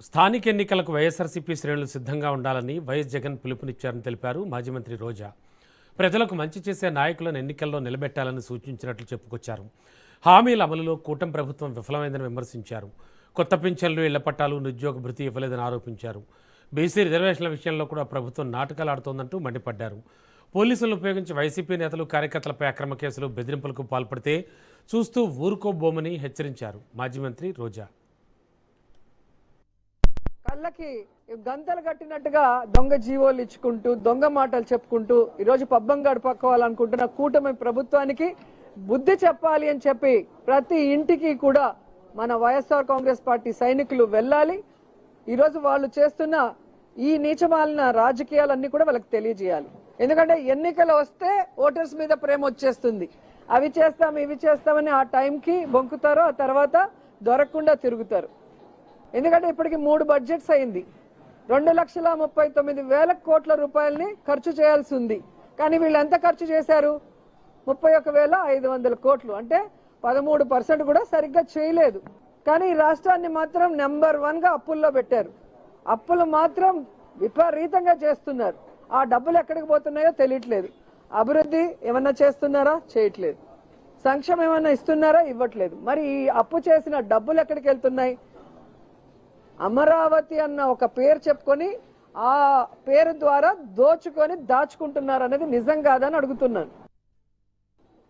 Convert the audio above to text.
స్థానిక ఎన్నికలకు వైఎస్ఆర్సీపీ శ్రేణులు సిద్ధంగా ఉండాలని వైఎస్ జగన్ పిలుపునిచ్చారని తెలిపారు మాజీ మంత్రి రోజా. ప్రజలకు మంచి చేసే నాయకులను ఎన్నికల్లో నిలబెట్టాలని సూచించినట్లు చెప్పుకొచ్చారు. హామీల అమలులో కూటమి ప్రభుత్వం విఫలమైందని విమర్శించారు. కొత్త పింఛన్లు, ఇళ్ల పట్టాలు, నిరుద్యోగ భృతి ఇవ్వలేదని ఆరోపించారు. బీసీ రిజర్వేషన్ల విషయంలో కూడా ప్రభుత్వం నాటకాలు ఆడుతోందంటూ మండిపడ్డారు. పోలీసులను ఉపయోగించి వైసీపీ నేతలు, కార్యకర్తలపై అక్రమ కేసులు, బెదిరింపులకు పాల్పడితే చూస్తూ ఊరుకోబోమని హెచ్చరించారు మాజీ మంత్రి రోజా. కళ్ళకి గంతలు కట్టినట్టుగా దొంగ జీవోలు ఇచ్చుకుంటూ, దొంగ మాటలు చెప్పుకుంటూ ఈరోజు పబ్బం గడపక్కోవాలనుకుంటున్న కూటమి ప్రభుత్వానికి బుద్ధి చెప్పాలి అని చెప్పి ప్రతి ఇంటికి కూడా మన వైఎస్ఆర్ కాంగ్రెస్ పార్టీ సైనికులు వెళ్ళాలి. ఈరోజు వాళ్ళు చేస్తున్న ఈ నీచమాలిన రాజకీయాలన్నీ కూడా వాళ్ళకి తెలియజేయాలి. ఎందుకంటే ఎన్నికలు వస్తే ఓటర్స్ మీద ప్రేమ వచ్చేస్తుంది. అవి చేస్తాం, ఇవి చేస్తామని ఆ టైంకి బొంకుతారు, ఆ తర్వాత దొరకకుండా తిరుగుతారు. ఎందుకంటే ఇప్పటికి 3 బడ్జెట్స్ అయింది. 2,39,000 కోట్ల రూపాయలని ఖర్చు చేయాల్సి ఉంది. కానీ వీళ్ళు ఎంత ఖర్చు చేశారు? 31,500 కోట్లు, అంటే 13% కూడా సరిగ్గా చేయలేదు. కానీ ఈ రాష్ట్రాన్ని మాత్రం నెంబర్ 1గా అప్పుల్లో పెట్టారు. అప్పులు మాత్రం విపరీతంగా చేస్తున్నారు. ఆ డబ్బులు ఎక్కడికి పోతున్నాయో తెలియట్లేదు. అభివృద్ధి ఏమన్నా చేస్తున్నారా? చేయట్లేదు. సంక్షేమం ఏమన్నా ఇస్తున్నారా? ఇవ్వట్లేదు. మరి ఈ అప్పు చేసిన డబ్బులు ఎక్కడికి వెళ్తున్నాయి? అమరావతి అన్న ఒక పేరు చెప్పుకొని ఆ పేరు ద్వారా దోచుకొని దాచుకుంటున్నారు అనేది నిజం కాదని అడుగుతున్నాను.